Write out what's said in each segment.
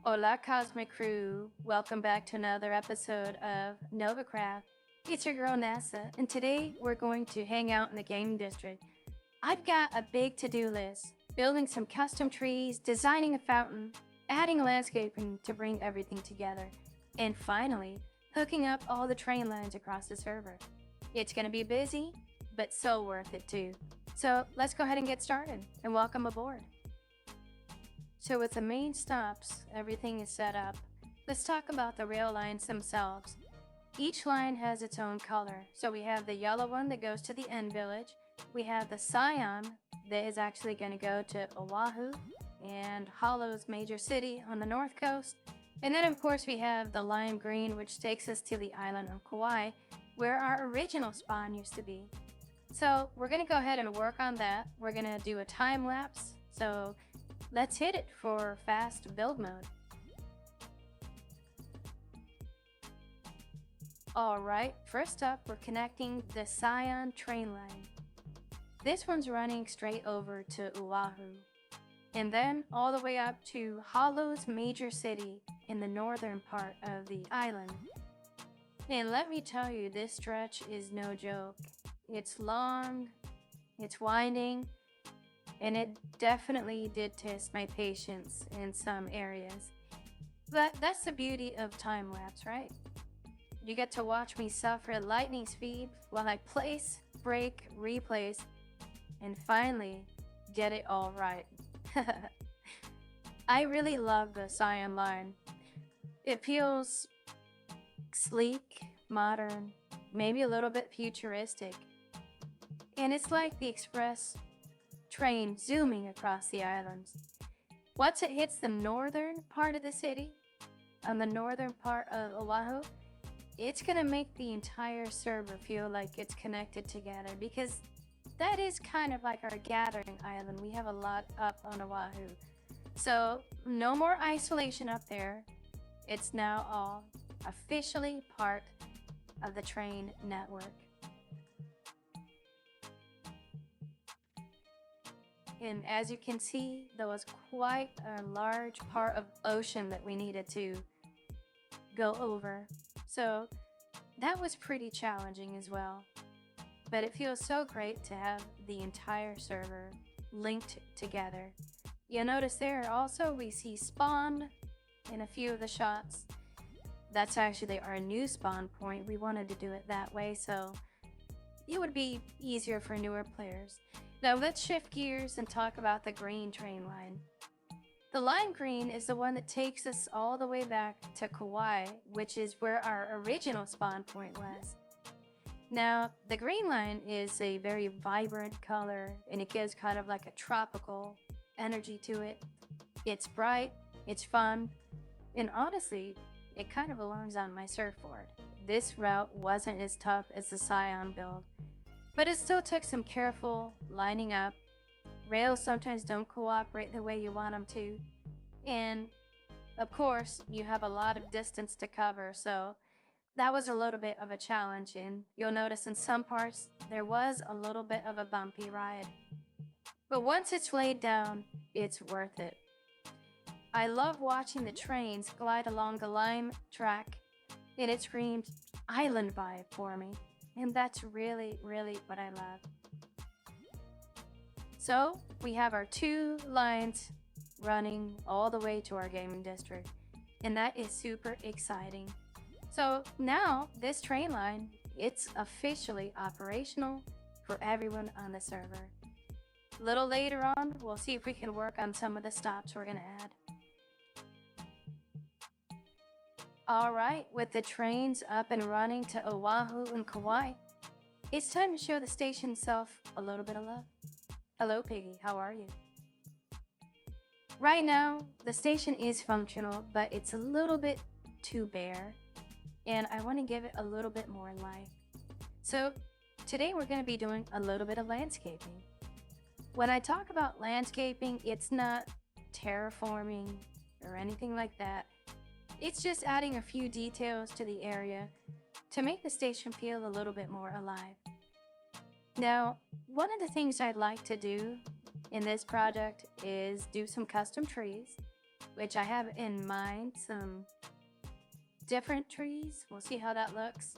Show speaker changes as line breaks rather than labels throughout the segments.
Hola, Cosmic Crew. Welcome back to another episode of NovaCraft. It's your girl NASA, and today we're going to hang out in the gaming district. I've got a big to-do list, building some custom trees, designing a fountain, adding landscaping to bring everything together, and finally, hooking up all the train lines across the server. It's gonna be busy, but so worth it too. So let's go ahead and get started, and welcome aboard. So with the main stops, everything is set up. Let's talk about the rail lines themselves. Each line has its own color. So we have the yellow one that goes to the end village. We have the cyan that is actually going to go to Oahu and Hollow's major city on the north coast. And then of course we have the lime green, which takes us to the island of Kauai, where our original spawn used to be. So we're going to go ahead and work on that. We're going to do a time lapse. So let's hit it for fast build mode. Alright, first up we're connecting the Cyan train line. This one's running straight over to Oahu, and then all the way up to Hollow's major city in the northern part of the island. And let me tell you, this stretch is no joke. It's long, it's winding, and it definitely did test my patience in some areas. But that's the beauty of time-lapse, right? You get to watch me suffer at lightning speed while I place, break, replace, and finally get it all right. I really love the Cyan line. It feels sleek, modern, maybe a little bit futuristic. And it's like the express train zooming across the islands. Once it hits the northern part of the city, on the northern part of Oahu, it's gonna make the entire server feel like it's connected together, because that is kind of like our gathering island. We have a lot up on Oahu. So no more isolation up there. It's now all officially part of the train network. And as you can see, there was quite a large part of ocean that we needed to go over. So that was pretty challenging as well. But it feels so great to have the entire server linked together. You'll notice there also we see spawn in a few of the shots. That's actually our new spawn point. We wanted to do it that way so it would be easier for newer players. Now let's shift gears and talk about the green train line. The lime green is the one that takes us all the way back to Kauai, which is where our original spawn point was. Now, the green line is a very vibrant color, and it gives kind of like a tropical energy to it. It's bright, it's fun, and honestly, it kind of belongs on my surfboard. This route wasn't as tough as the Scion build, but it still took some careful lining up. Rails sometimes don't cooperate the way you want them to, and of course, you have a lot of distance to cover, so that was a little bit of a challenge, and you'll notice in some parts there was a little bit of a bumpy ride. But once it's laid down, it's worth it. I love watching the trains glide along the lime track, and it screams island vibe for me. And that's really, really what I love. So we have our two lines running all the way to our gaming district, and that is super exciting. So now this train line, it's officially operational for everyone on the server. A little later on, we'll see if we can work on some of the stops we're gonna add. Alright, with the trains up and running to Oahu and Kauai, it's time to show the station itself a little bit of love. Hello Piggy, how are you? Right now, the station is functional, but it's a little bit too bare, and I want to give it a little bit more life. So today we're going to be doing a little bit of landscaping. When I talk about landscaping, it's not terraforming or anything like that. It's just adding a few details to the area to make the station feel a little bit more alive. Now, one of the things I'd like to do in this project is do some custom trees. which I have in mind some different trees. We'll see how that looks.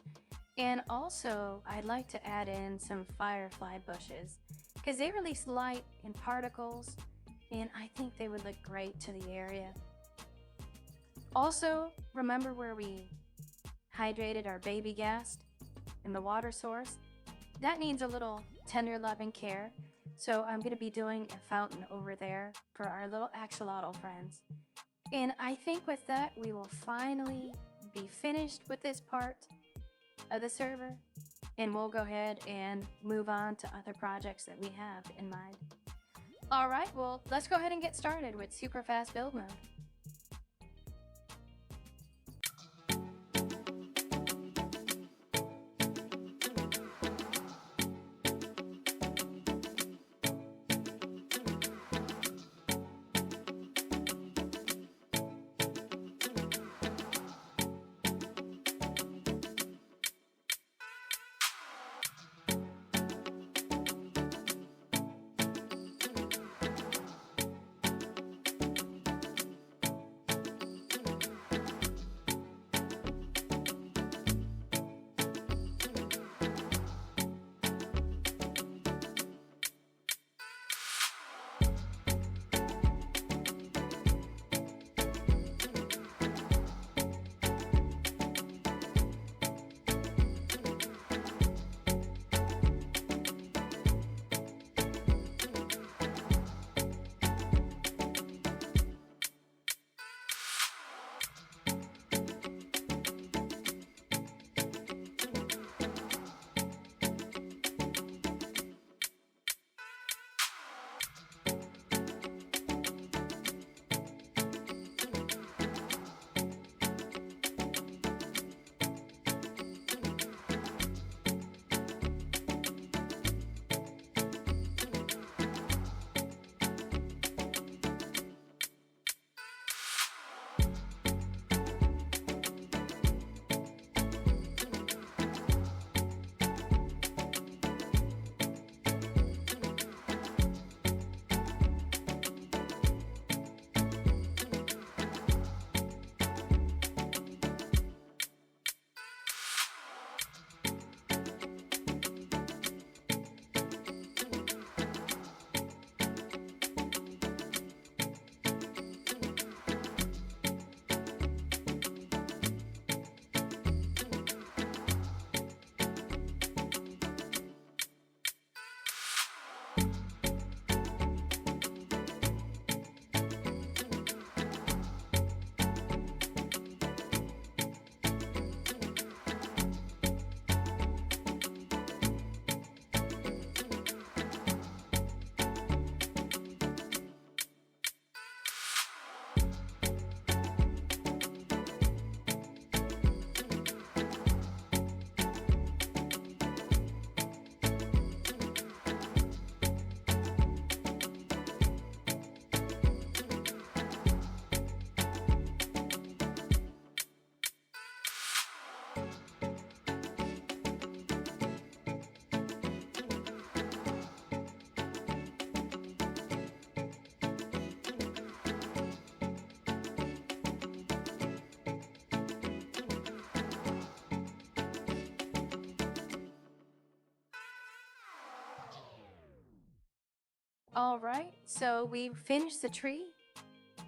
And also, I'd like to add in some firefly bushes because they release light and particles, and I think they would look great to the area. Also, remember where we hydrated our baby gas in the water source? That needs a little tender loving care. So I'm going to be doing a fountain over there for our little axolotl friends. And I think with that, we will finally be finished with this part of the server. And we'll go ahead and move on to other projects that we have in mind. All right, well, let's go ahead and get started with super fast build mode. All right, so we finished the tree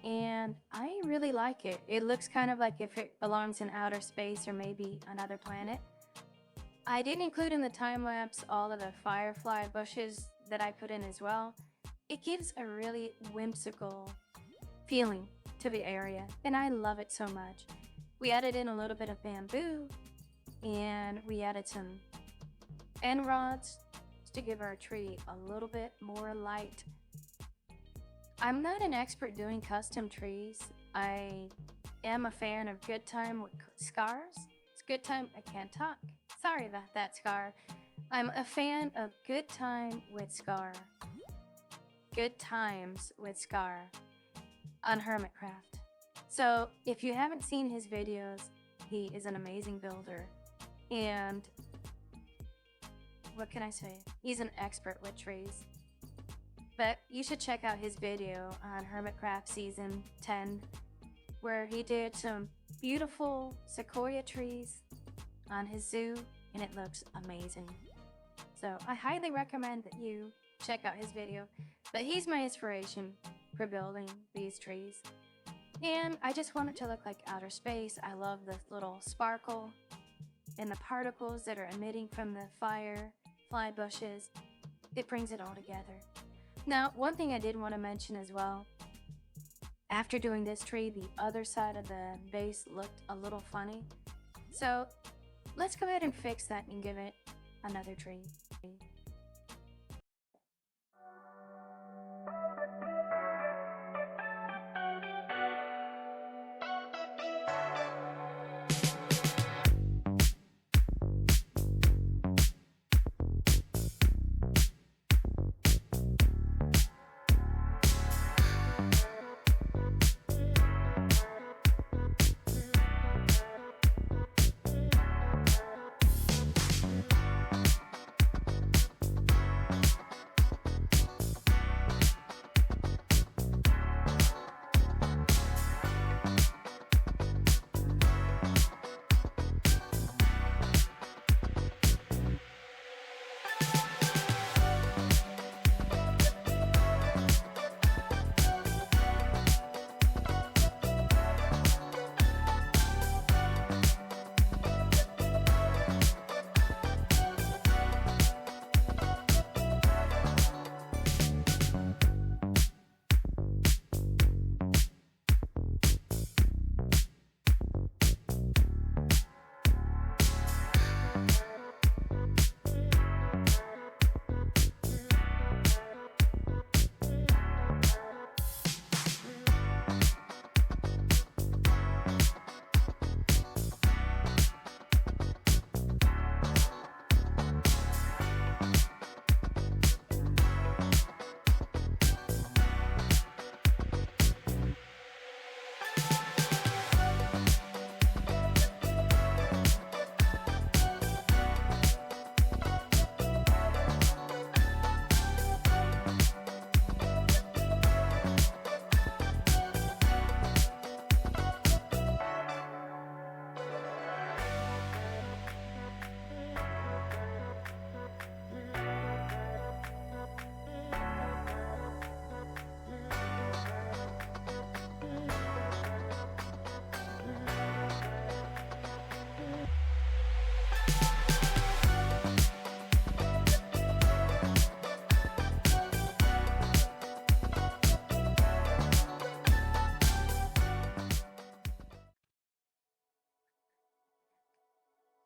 and I really like it. It looks kind of like if it belongs in outer space or maybe another planet. I didn't include in the time lapse all of the firefly bushes that I put in as well. It gives a really whimsical feeling to the area and I love it so much. We added in a little bit of bamboo and we added some end rods to give our tree a little bit more light. I'm not an expert doing custom trees. I am a fan of good time with scars. It's good time. I can't talk. Sorry about that, Scar. I'm a fan of good time with Scar. Good times with Scar on Hermitcraft. So if you haven't seen his videos, he is an amazing builder. And what can I say? He's an expert with trees. But you should check out his video on Hermitcraft Season 10, where he did some beautiful sequoia trees on his zoo, and it looks amazing. So I highly recommend that you check out his video. But he's my inspiration for building these trees. And I just want it to look like outer space. I love the little sparkle and the particles that are emitting from the firefly bushes. It brings it all together. Now, one thing I did want to mention as well, after doing this tree, the other side of the base looked a little funny. So let's go ahead and fix that and give it another tree.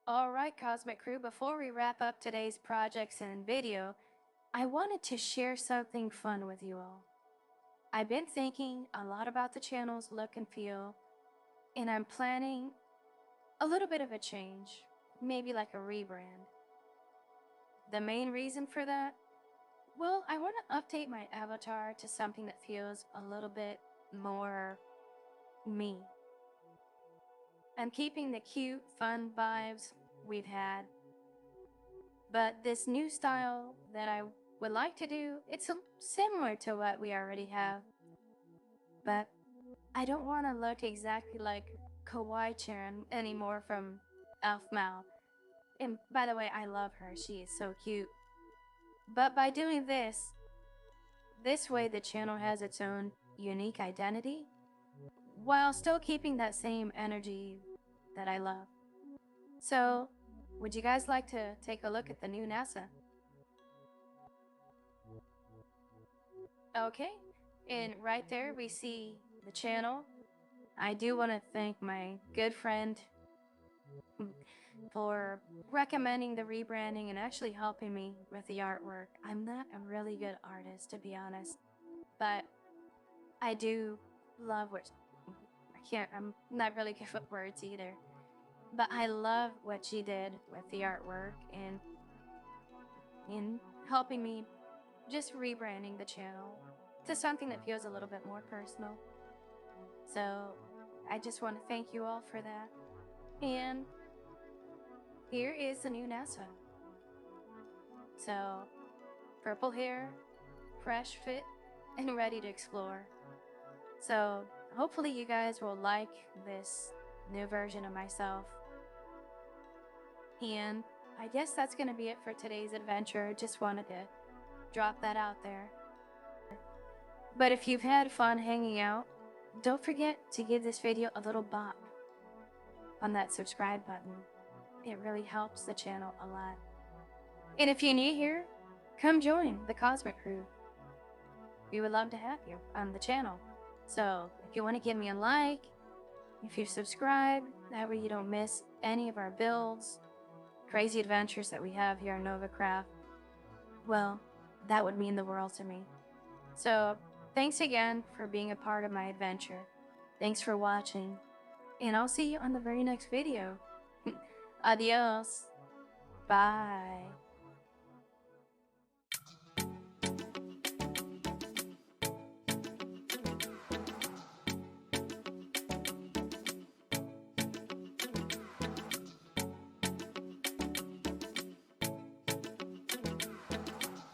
Alright, Cosmic Crew, before we wrap up today's projects and video, I wanted to share something fun with you all. I've been thinking a lot about the channel's look and feel, and I'm planning a little bit of a change, maybe like a rebrand. The main reason for that? Well, I want to update my avatar to something that feels a little bit more me. I'm keeping the cute, fun vibes we've had, but this new style that I would like to do, it's similar to what we already have, but I don't want to look exactly like Kawaii-chan anymore from Elf Mal. And by the way, I love her, she is so cute. But by doing this way the channel has its own unique identity, while still keeping that same energy that I love. So, would you guys like to take a look at the new NASA? Okay, and right there we see the channel. I do want to thank my good friend for recommending the rebranding and actually helping me with the artwork. I'm not a really good artist, to be honest, but I do love what I'm not really good with words either, but I love what she did with the artwork and in helping me just rebranding the channel to something that feels a little bit more personal. So I just want to thank you all for that. And here is the new NASA. So purple hair, fresh fit and ready to explore. So hopefully you guys will like this new version of myself. And I guess that's going to be it for today's adventure. Just wanted to drop that out there. But if you've had fun hanging out, don't forget to give this video a little bop on that subscribe button. It really helps the channel a lot. And if you're new here, come join the Cosmic Crew. We would love to have you on the channel. So if you want to give me a like, if you subscribe, that way you don't miss any of our builds, crazy adventures that we have here in NovaCraft, well, that would mean the world to me. So thanks again for being a part of my adventure. Thanks for watching, and I'll see you on the very next video. Adios. Bye.